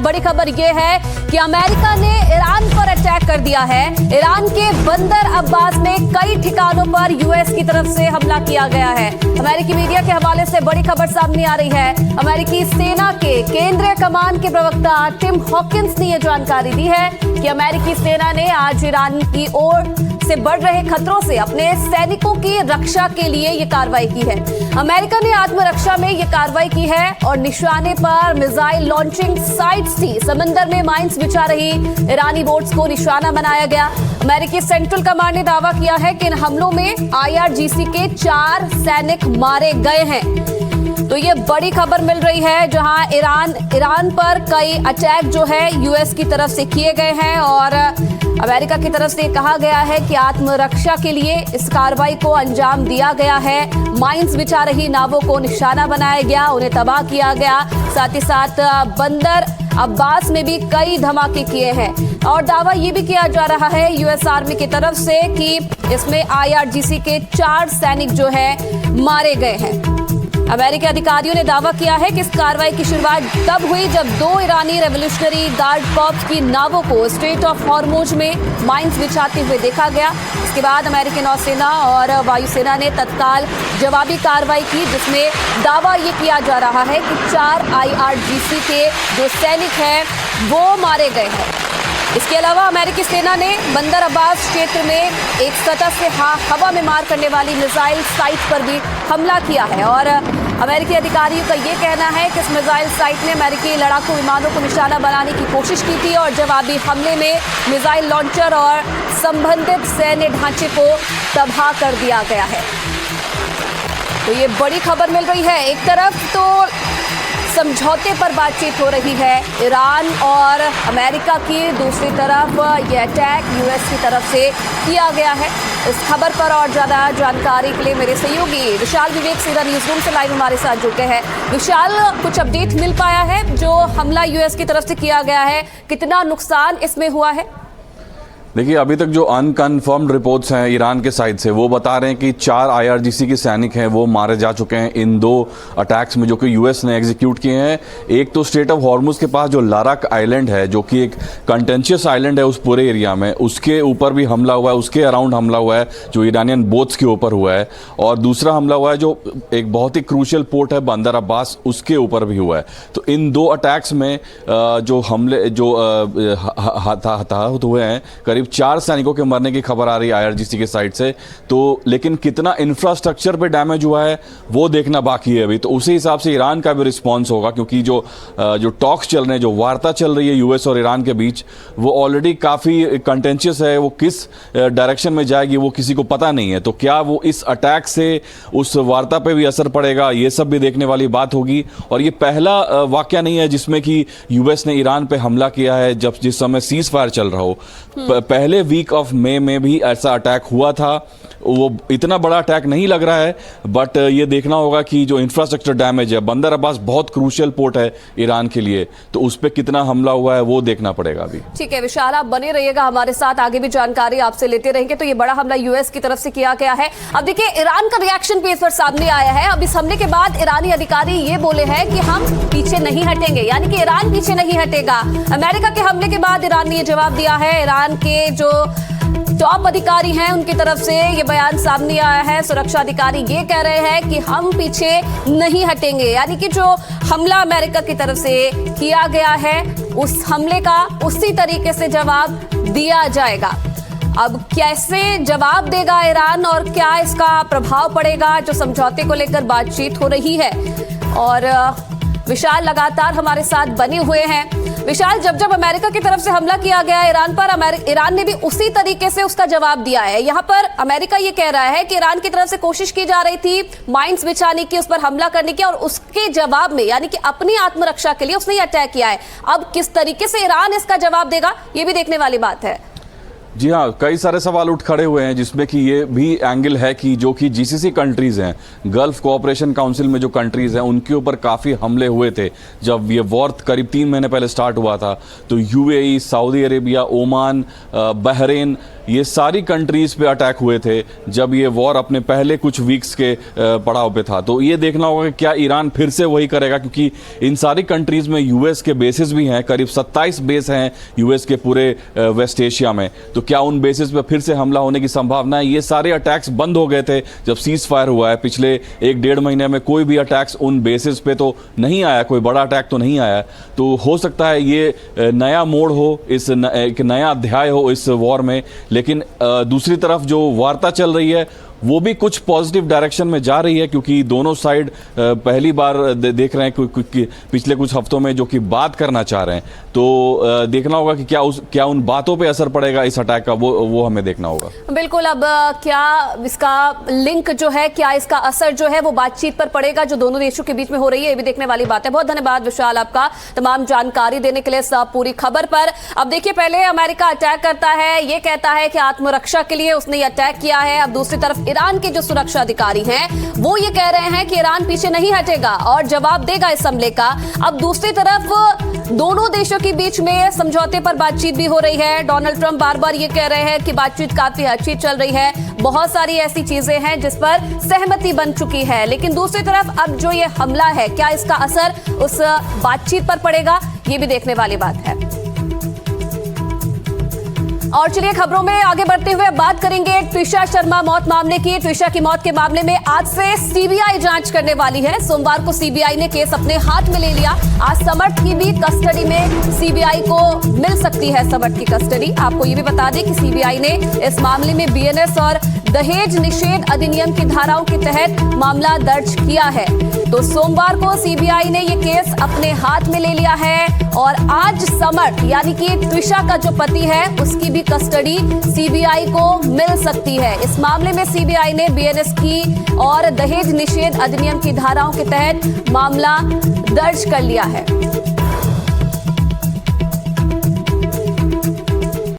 बड़ी खबर यह है कि अमेरिका ने ईरान पर अटैक कर दिया है। ईरान के बंदर अब्बास में कई ठिकानों पर यूएस की तरफ से हमला किया गया है। अमेरिकी मीडिया के हवाले से बड़ी खबर सामने आ रही है। अमेरिकी सेना के केंद्रीय कमान के प्रवक्ता टिम हॉकिंस ने यह जानकारी दी है कि अमेरिकी सेना ने आज ईरान की ओर से बढ़ रहे खतरों से अपने सैनिकों की रक्षा के लिए यह कार्रवाई की है। अमेरिका ने आत्मरक्षा में यह कार्रवाई की है और निशाने पर मिसाइल लॉन्चिंग साइट्स थी। समंदर में माइंस बिछा रही ईरानी बोट्स को निशाना बनाया गया। अमेरिकी सेंट्रल कमांड ने दावा किया है कि इन हमलों में IRGC के 4 सैनिक मारे गए हैं। तो ये बड़ी खबर मिल रही है, जहां ईरान पर कई अटैक जो है यूएस की तरफ से किए गए हैं और अमेरिका की तरफ से कहा गया है कि आत्मरक्षा के लिए इस कार्रवाई को अंजाम दिया गया है। माइंस बिछा रही नावों को निशाना बनाया गया, उन्हें तबाह किया गया। साथ ही साथ बंदर अब्बास में भी कई धमाके किए हैं और दावा ये भी किया जा रहा है यूएस आर्मी की तरफ से कि इसमें IRGC के 4 सैनिक जो है मारे गए हैं। अमेरिकी अधिकारियों ने दावा किया है कि इस कार्रवाई की शुरुआत तब हुई जब 2 ईरानी रेवोल्यूशनरी गार्ड कॉर्प्स की नावों को स्ट्रेट ऑफ हॉर्मुज में माइंस बिछाते हुए देखा गया। इसके बाद अमेरिकी नौसेना और वायुसेना ने तत्काल जवाबी कार्रवाई की, जिसमें दावा ये किया जा रहा है कि 4 IRGC के जो सैनिक हैं वो मारे गए हैं। इसके अलावा अमेरिकी सेना ने बंदर अब्बास क्षेत्र में एक सतह से हवा में मार करने वाली मिसाइल साइट पर भी हमला किया है और अमेरिकी अधिकारियों का ये कहना है कि इस मिसाइल साइट ने अमेरिकी लड़ाकू विमानों को निशाना बनाने की कोशिश की थी और जवाबी हमले में मिसाइल लॉन्चर और संबंधित सैन्य ढांचे को तबाह कर दिया गया है। तो ये बड़ी खबर मिल रही है। एक तरफ तो समझौते पर बातचीत हो रही है ईरान और अमेरिका की, दूसरी तरफ यह अटैक यूएस की तरफ से किया गया है। इस खबर पर और ज्यादा जानकारी के लिए मेरे सहयोगी विशाल विवेक सीधा न्यूज रूम से लाइव हमारे साथ जुड़ गए हैं। विशाल, कुछ अपडेट मिल पाया है जो हमला यूएस की तरफ से किया गया है, कितना नुकसान इसमें हुआ है? देखिए, अभी तक जो अनकन्फर्म्ड रिपोर्ट्स हैं ईरान के साइड से वो बता रहे हैं कि 4 IRGC के सैनिक हैं वो मारे जा चुके हैं इन 2 अटैक्स में जो कि यूएस ने एग्जीक्यूट किए हैं। एक तो स्ट्रेट ऑफ हॉर्मुज के पास जो लारक आइलैंड है, जो कि एक कंटेंशियस आइलैंड है उस पूरे एरिया में, उसके ऊपर भी हमला हुआ है, उसके अराउंड हमला हुआ है जो ईरानियन बोट्स के ऊपर हुआ है। और दूसरा हमला हुआ है जो एक बहुत ही क्रूशियल पोर्ट है बंदर अब्बास, उसके ऊपर भी हुआ है। तो इन 2 अटैक्स में जो हमले जो हताहत हुए हैं, करीब 4 सैनिकों के मरने की खबर आ रही है IRGC के साइड से। तो लेकिन कितना इंफ्रास्ट्रक्चर पे डैमेज हुआ है वो देखना बाकी है अभी। तो उसी हिसाब से ईरान का भी रिस्पांस होगा, क्योंकि जो टॉक्स चल रहे हैं, जो वार्ता चल रही है यूएस और ईरान के बीच, वो ऑलरेडी काफ़ी कंटेंशियस है। वो किस डायरेक्शन में जाएगी वो किसी को पता नहीं है। तो क्या वो इस अटैक से उस वार्ता पे भी असर पड़ेगा, ये सब भी देखने वाली बात होगी। और ये पहला वाकया नहीं है जिसमें कि यूएस ने ईरान पे हमला किया है जिस समय सीज फायर चल रहा हो। पहले वीक ऑफ मई में भी ऐसा अटैक हुआ था। वो इतना बड़ा अटैक नहीं लग रहा है, बट ये देखना होगा कि जो इंफ्रास्ट्रक्चर डैमेज है, बंदर अब्बास बहुत क्रूशियल पोर्ट है ईरान के लिए, तो उस पर कितना हमला हुआ है वो देखना पड़ेगा अभी। ठीक है विशाल, आप बने रहिएगा हमारे साथ, आगे भी जानकारी आपसे लेते रहेंगे। तो ये बड़ा हमला यूएस की तरफ से किया गया है। अब देखिए, ईरान का रिएक्शन भी इस पर सामने आया है। अब इस हमले के बाद ईरानी अधिकारी ये बोले हैं कि हम पीछे नहीं हटेंगे, यानी कि ईरान पीछे नहीं हटेगा। अमेरिका के हमले के बाद ईरान ने ये जवाब दिया है। ईरान के जो टॉप अधिकारी हैं उनकी तरफ से ये बयान सामने आया है। सुरक्षा अधिकारी ये कह रहे हैं कि हम पीछे नहीं हटेंगे, यानी कि जो हमला अमेरिका की तरफ से किया गया है उस हमले का उसी तरीके से जवाब दिया जाएगा। अब कैसे जवाब देगा ईरान और क्या इसका प्रभाव पड़ेगा जो समझौते को लेकर बातचीत हो रही है। और विशाल लगातार हमारे साथ बने हुए हैं। विशाल, जब अमेरिका की तरफ से हमला किया गया ईरान पर, ईरान ने भी उसी तरीके से उसका जवाब दिया है। यहाँ पर अमेरिका ये कह रहा है कि ईरान की तरफ से कोशिश की जा रही थी माइंस बिछाने की, उस पर हमला करने की, और उसके जवाब में यानी कि अपनी आत्मरक्षा के लिए उसने ये अटैक किया है। अब किस तरीके से ईरान इसका जवाब देगा ये भी देखने वाली बात है। जी हाँ, कई सारे सवाल उठ खड़े हुए हैं, जिसमें कि ये भी एंगल है कि जो कि GCC कंट्रीज़ हैं, गल्फ कोऑपरेशन काउंसिल में जो कंट्रीज़ हैं, उनके ऊपर काफ़ी हमले हुए थे जब ये वॉर करीब 3 महीने पहले स्टार्ट हुआ था। तो UAE, Saudi Arabia, Oman, Bahrain, ये सारी कंट्रीज पे अटैक हुए थे जब ये वॉर अपने पहले कुछ वीक्स के पड़ाव पे था। तो ये देखना होगा कि क्या ईरान फिर से वही करेगा, क्योंकि इन सारी कंट्रीज में यूएस के बेसिस भी हैं, करीब 27 बेस हैं यूएस के पूरे वेस्ट एशिया में। तो क्या उन बेसिस पे फिर से हमला होने की संभावना है? ये सारे अटैक्स बंद हो गए थे जब सीज फायर हुआ है। पिछले 1-1.5 महीने में कोई भी अटैक्स उन बेसिस पे तो नहीं आया, कोई बड़ा अटैक तो नहीं आया। तो हो सकता है ये नया मोड़ हो, एक नया अध्याय हो इस वॉर में। लेकिन दूसरी तरफ जो वार्ता चल रही है वो भी कुछ पॉजिटिव डायरेक्शन में जा रही है, क्योंकि दोनों साइड पहली बार देख रहे हैं कि पिछले कुछ हफ्तों में जो कि बात करना चाह रहे हैं। तो देखना होगा कि क्या उन बातों पे असर पड़ेगा इस अटैक का, वो हमें देखना होगा। बिल्कुल। अब क्या इसका लिंक जो है, क्या इसका असर जो है वो बातचीत पर पड़ेगा जो दोनों देशों के बीच में हो रही है, ये भी देखने वाली बात है। बहुत धन्यवाद विशाल आपका तमाम जानकारी देने के लिए इस पूरी खबर पर। अब देखिए, पहले अमेरिका अटैक करता है, ये कहता है कि आत्मरक्षा के लिए उसने अटैक किया है। अब दूसरी तरफ ईरान के जो सुरक्षा अधिकारी हैं वो ये कह रहे हैं कि ईरान पीछे नहीं हटेगा और जवाब देगा इस हमले का। अब दूसरी तरफ दोनों देशों के बीच में समझौते पर बातचीत भी हो रही है। डोनाल्ड ट्रंप बार बार ये कह रहे हैं कि बातचीत काफी अच्छी चल रही है, बहुत सारी ऐसी चीजें हैं जिस पर सहमति बन चुकी है। लेकिन दूसरी तरफ अब जो ये हमला है, क्या इसका असर उस बातचीत पर पड़ेगा, ये भी देखने वाली बात है। और चलिए खबरों में आगे बढ़ते हुए बात करेंगे ट्विशा शर्मा मौत मामले की। ट्विशा की मौत के मामले में आज से सीबीआई जांच करने वाली है। सोमवार को सीबीआई ने केस अपने हाथ में ले लिया। आज समर्थ की भी कस्टडी में सीबीआई को मिल सकती है समर्थ की कस्टडी। आपको ये भी बता दें कि सीबीआई ने इस मामले में बीएनएस और दहेज निषेध अधिनियम की धाराओं के तहत मामला दर्ज किया है। तो सोमवार को सीबीआई ने ये केस अपने हाथ में ले लिया है और आज समर्थ यानी कि ट्विशा का जो पति है उसकी भी कस्टडी सीबीआई को मिल सकती है। इस मामले में सीबीआई ने बीएनएस की और दहेज निषेध अधिनियम की धाराओं के तहत मामला दर्ज कर लिया है।